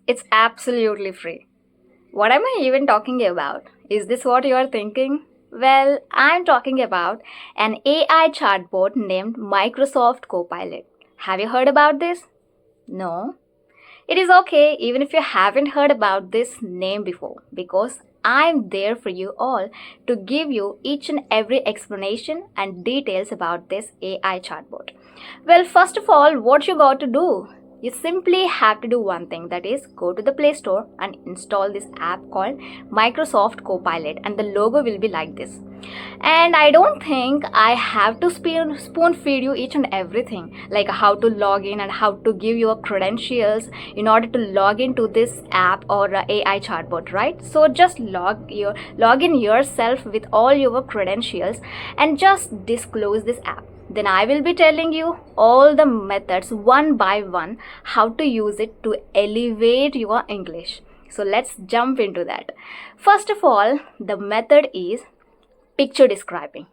It's absolutely free. What am I even talking about? Is this what you are thinking? Well, I'm talking about an AI chatbot named Microsoft Copilot. Have you heard about this? No? It is okay even if you haven't heard about this name before because I'm there for you all to give you each and every explanation and details about this AI chatbot. Well, first of all, what you got to do? You simply have to do one thing, that is go to the Play Store and install this app called Microsoft Copilot, and the logo will be like this. And I don't think I have to spoon feed you each and everything, like how to log in and how to give your credentials in order to log into this app or AI chatbot, right? So just log in yourself with all your credentials and just disclose this app. Then I will be telling you all the methods one by one how to use it to elevate your English. So let's jump into that. First of all, the method is picture describing.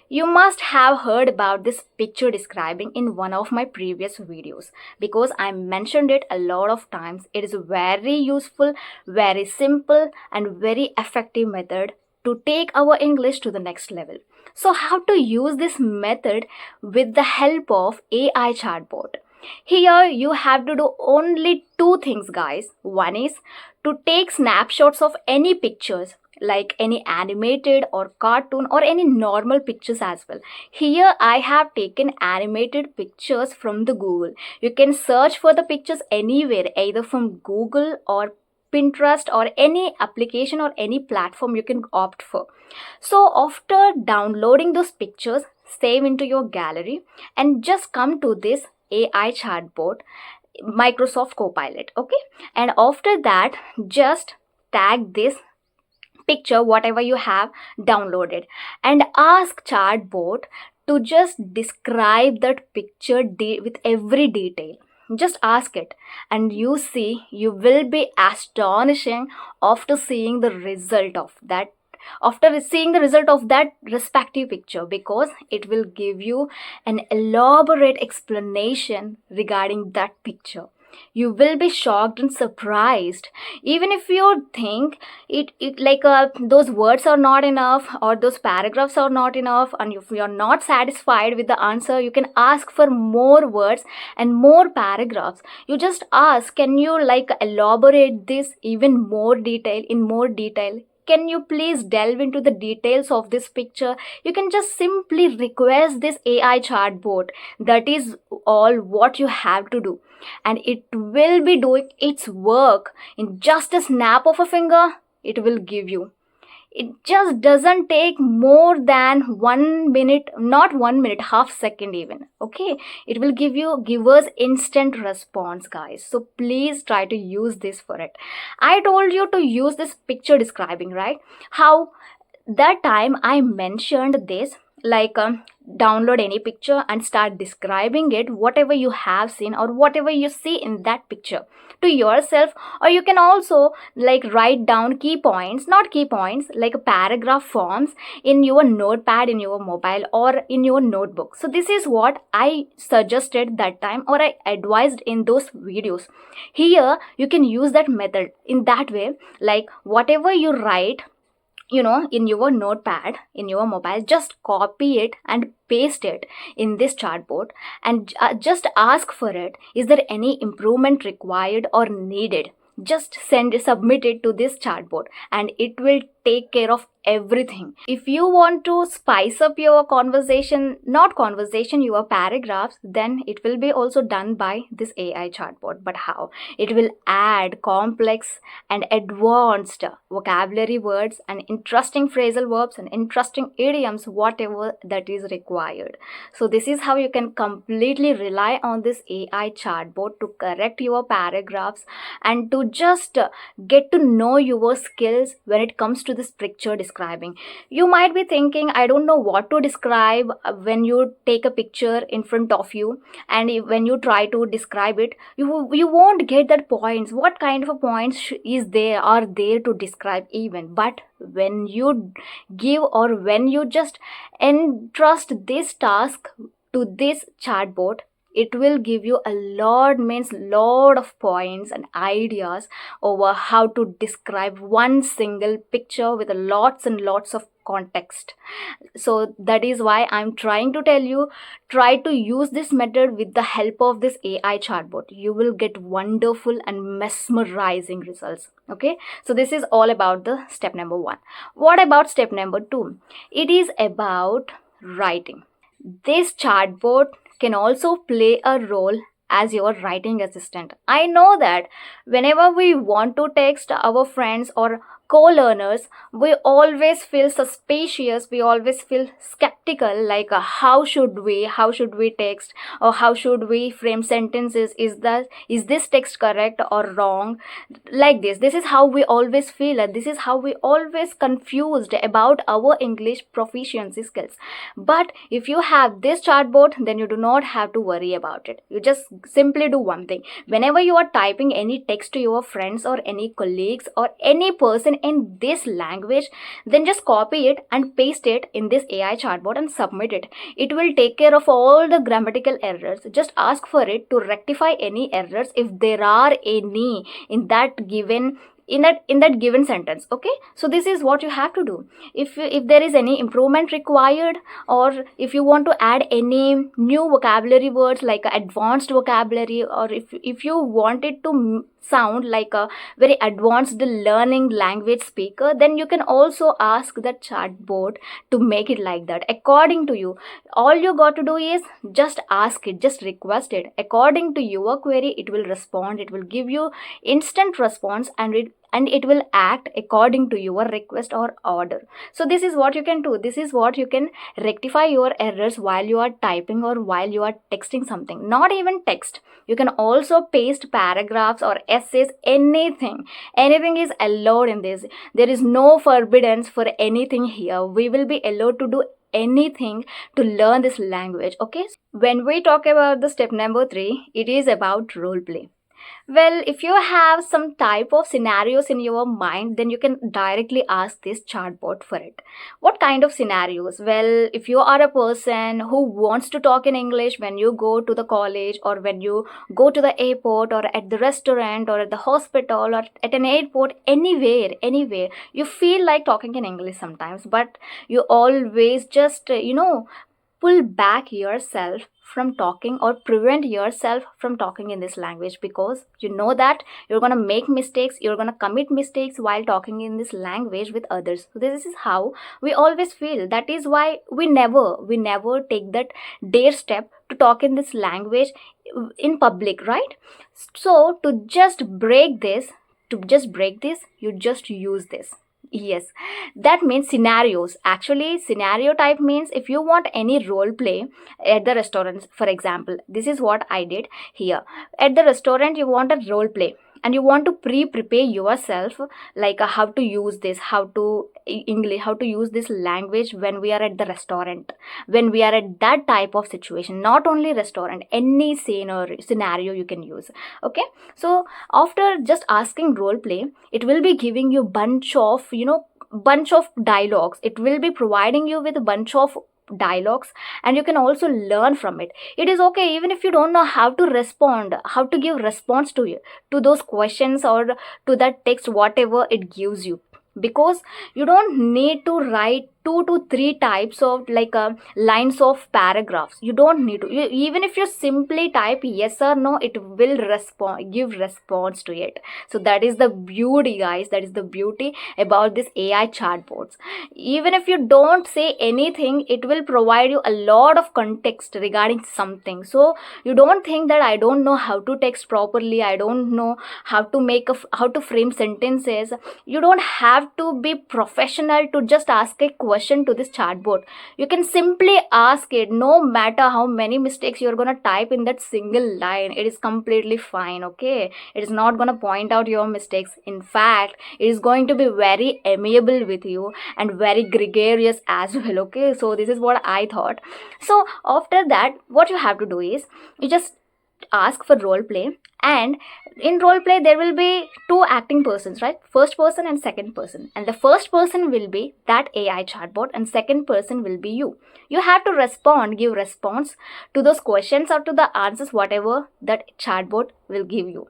You must have heard about this picture describing in one of my previous videos because I mentioned it a lot of times. It is a very useful, very simple, and very effective method to take our English to the next level. So, how to use this method with the help of AI chatbot? Here you have to do only two things, guys. One is to take snapshots of any pictures, like any animated or cartoon or any normal pictures as well. Here I have taken animated pictures from the Google. You can search for the pictures anywhere, either from Google or Pinterest or any application or any platform you can opt for. So after downloading those pictures, save into your gallery and just come to this AI chatbot Microsoft Copilot, okay? And after that, just tag this picture whatever you have downloaded and ask chatbot to just describe that picture with every detail. Just ask it and you see, you will be astonishing after seeing the result of that, after seeing the result of that respective picture, because it will give you an elaborate explanation regarding that picture. You will be shocked and surprised. Even if you think it like those words are not enough or those paragraphs are not enough, and if you are not satisfied with the answer, you can ask for more words and more paragraphs. You just ask, can you like elaborate this even more detail, in more detail? Can you please delve into the details of this picture? You can just simply request this AI chatbot. That is all what you have to do, and it will be doing its work in just a snap of a finger. It will give you, it just doesn't take more than 1 minute, not 1 minute, half second even, okay? It will give us instant response, guys. So please try to use this for it. I told you to use this picture describing, right? How that time I mentioned this, like download any picture and start describing it, whatever you have seen or whatever you see in that picture to yourself. Or you can also like write down key points, not key points, like paragraph forms in your notepad, in your mobile, or in your notebook. So this is what I suggested that time, or I advised in those videos. Here you can use that method in that way, like whatever you write, in your notepad, in your mobile, just copy it and paste it in this chatbot, and just ask for it, is there any improvement required or needed? Just submit it to this chatbot and it will take care of everything. If you want to spice up your conversation, not conversation, your paragraphs, then it will be also done by this AI chatbot. But how? It will add complex and advanced vocabulary words and interesting phrasal verbs and interesting idioms, whatever that is required. So this is how you can completely rely on this AI chatbot to correct your paragraphs and to just get to know your skills when it comes to this picture describing. You might be thinking, I don't know what to describe when you take a picture in front of you, and when you try to describe it, you won't get that points. What kind of a points are there to describe even? But when you give, or when you just entrust this task to this chatbot, It will give you a lot, means lot of points and ideas over how to describe one single picture with lots and lots of context. So that is why I'm trying to tell you, try to use this method with the help of this AI chatbot. You will get wonderful and mesmerizing results. Okay, so this is all about the step number 1. What about step number 2? It is about writing. This chatbot can also play a role as your writing assistant. I know that whenever we want to text our friends or co-learners, we always feel suspicious, we always feel skeptical, like how should we text, or how should we frame sentences, is this text correct or wrong, like this is how we always feel, and this is how we always confused about our English proficiency skills. But if you have this chatbot, then you do not have to worry about it. You just simply do one thing. Whenever you are typing any text to your friends or any colleagues or any person in this language, then just copy it and paste it in this AI chatbot and submit it. It will take care of all the grammatical errors. Just ask for it to rectify any errors if there are any in that given given sentence. Okay, so this is what you have to do. If there is any improvement required, or if you want to add any new vocabulary words like advanced vocabulary, or if you want it to sound like a very advanced learning language speaker, then you can also ask the chatbot to make it like that according to you. All you got to do is just ask it, just request it according to your query. It will respond, it will give you instant response, and it will act according to your request or order. So this is what you can do. This is what you can rectify your errors while you are typing or while you are texting something. Not even text, you can also paste paragraphs or essays. Anything is allowed in this. There is no forbiddance for anything here. We will be allowed to do anything to learn this language. Okay, when we talk about the step number 3, it is about role play. Well, if you have some type of scenarios in your mind, then you can directly ask this chatbot for it. What kind of scenarios? Well, if you are a person who wants to talk in English when you go to the college, or when you go to the airport, or at the restaurant, or at the hospital, or at an airport, anywhere, you feel like talking in English sometimes, but you always just, pull back yourself from talking, or prevent yourself from talking in this language, because you know that you're going to make mistakes, you're going to commit mistakes while talking in this language with others. So this is how we always feel. That is why we never take that dare step to talk in this language in public, right? So to just break this, you just use this. Yes, that means scenarios. Actually, scenario type means if you want any role play at the restaurant, for example, this is what I did here. At the restaurant, you want a role play, and you want to prepare yourself, like how to use this, how to use this language when we are at the restaurant, when we are at that type of situation. Not only restaurant, any scenario you can use. Okay, so after just asking role play, it will be giving you bunch of dialogues. It will be providing you with a bunch of dialogues, and you can also learn from it. It is okay even if you don't know how to respond, how to give response to those questions, or to that text, whatever it gives you, because you don't need to write 2 to 3 types of lines of paragraphs. You don't need to. Even if you simply type yes or no, it will give response to it. So that is the beauty, guys. That is the beauty about this AI chatbots. Even if you don't say anything, it will provide you a lot of context regarding something. So you don't think that I don't know how to text properly, I don't know how to frame sentences. You don't have to be professional to just ask a question to this chatbot. You can simply ask it, no matter how many mistakes you're gonna type in that single line. It is completely fine. Okay, it is not gonna point out your mistakes. In fact, it is going to be very amiable with you and very gregarious as well. Okay, so this is what I thought. So after that, what you have to do is, you just ask for role play, and in role play there will be two acting persons, right? First person and second person, and the first person will be that AI chatbot and second person will be you. You have to give response to those questions or to the answers whatever that chatbot will give you.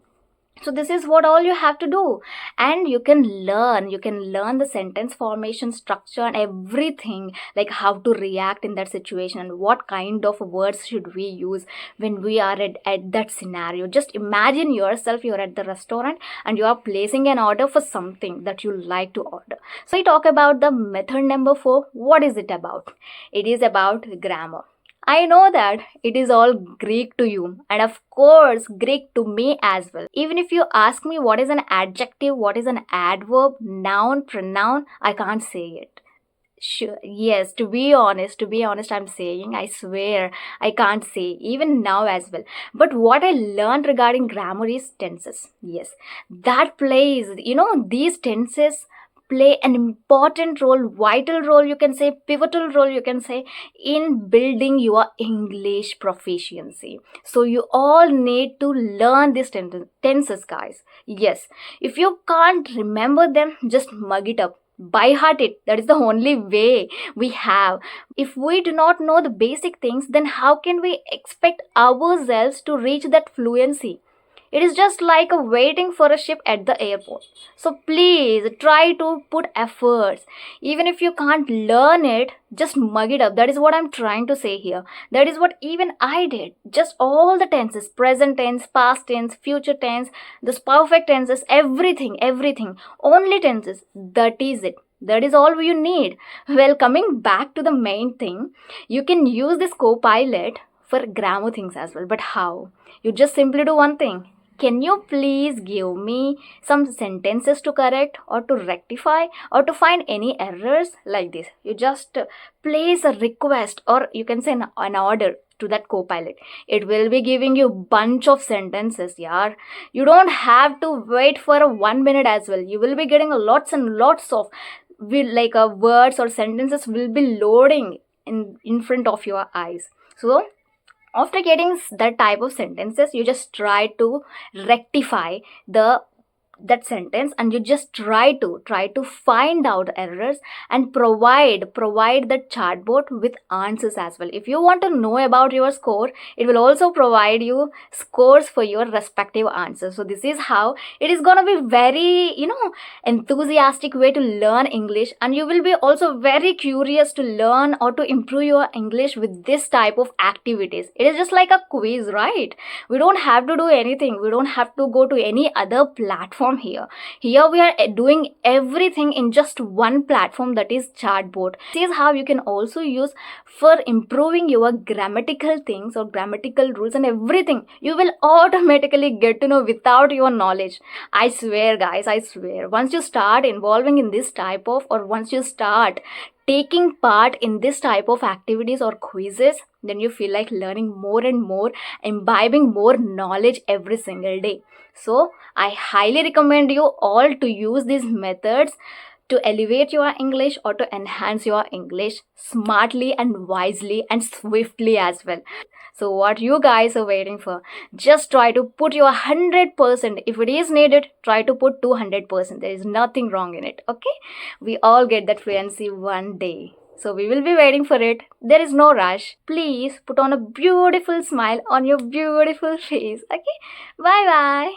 So this is what all you have to do, and you can learn the sentence formation structure and everything, like how to react in that situation and what kind of words should we use when we are at that scenario. Just imagine yourself, you're at the restaurant and you are placing an order for something that you like to order. So we talk about the method number 4. What is it about? It is about grammar. I know that it is all Greek to you, and of course, Greek to me as well. Even if you ask me what is an adjective, what is an adverb, noun, pronoun, I can't say it. Sure, yes, to be honest, I'm saying, I swear, I can't say, even now as well. But what I learned regarding grammar is tenses. Yes, that plays, these tenses play an important role, vital role, you can say, pivotal role, you can say, in building your English proficiency. So you all need to learn these tenses, guys. Yes, if you can't remember them, just mug it up. By heart it. That is the only way we have. If we do not know the basic things, then how can we expect ourselves to reach that fluency? It is just like a waiting for a ship at the airport. So please try to put efforts. Even if you can't learn it, just mug it up. That is what I'm trying to say here. That is what even I did. Just all the tenses, present tense, past tense, future tense, those perfect tenses, everything. Only tenses. That is it. That is all you need. Well, coming back to the main thing, you can use this Copilot for grammar things as well. But how? You just simply do one thing. Can you please give me some sentences to correct or to rectify or to find any errors, like this? You just place a request, or you can say an order to that Copilot. It will be giving you bunch of sentences, yeah. You don't have to wait for a 1 minute as well. You will be getting lots and lots of words or sentences will be loading in front of your eyes. So after getting that type of sentences, you just try to rectify that sentence, and you just try to find out errors and provide the chatbot with answers as well. If you want to know about your score, it will also provide you scores for your respective answers. So this is how it is gonna be very enthusiastic way to learn English, and you will be also very curious to learn or to improve your English with this type of activities. It is just like a quiz, right? We don't have to do anything. We don't have to go to any other platform here we are doing everything in just one platform, that is chatbot. This is how you can also use for improving your grammatical things or grammatical rules and everything. You will automatically get to know without your knowledge. I swear, guys, I swear, once you start involving in this type of, or once you start taking part in this type of activities or quizzes, then you feel like learning more and more, imbibing more knowledge every single day. So I highly recommend you all to use these methods to elevate your English or to enhance your English smartly and wisely and swiftly as well. So what you guys are waiting for? Just try to put your 100%. If it is needed, try to put 200%. There is nothing wrong in it, okay? We all get that fluency one day. So we will be waiting for it. There is no rush. Please put on a beautiful smile on your beautiful face, okay? Bye bye.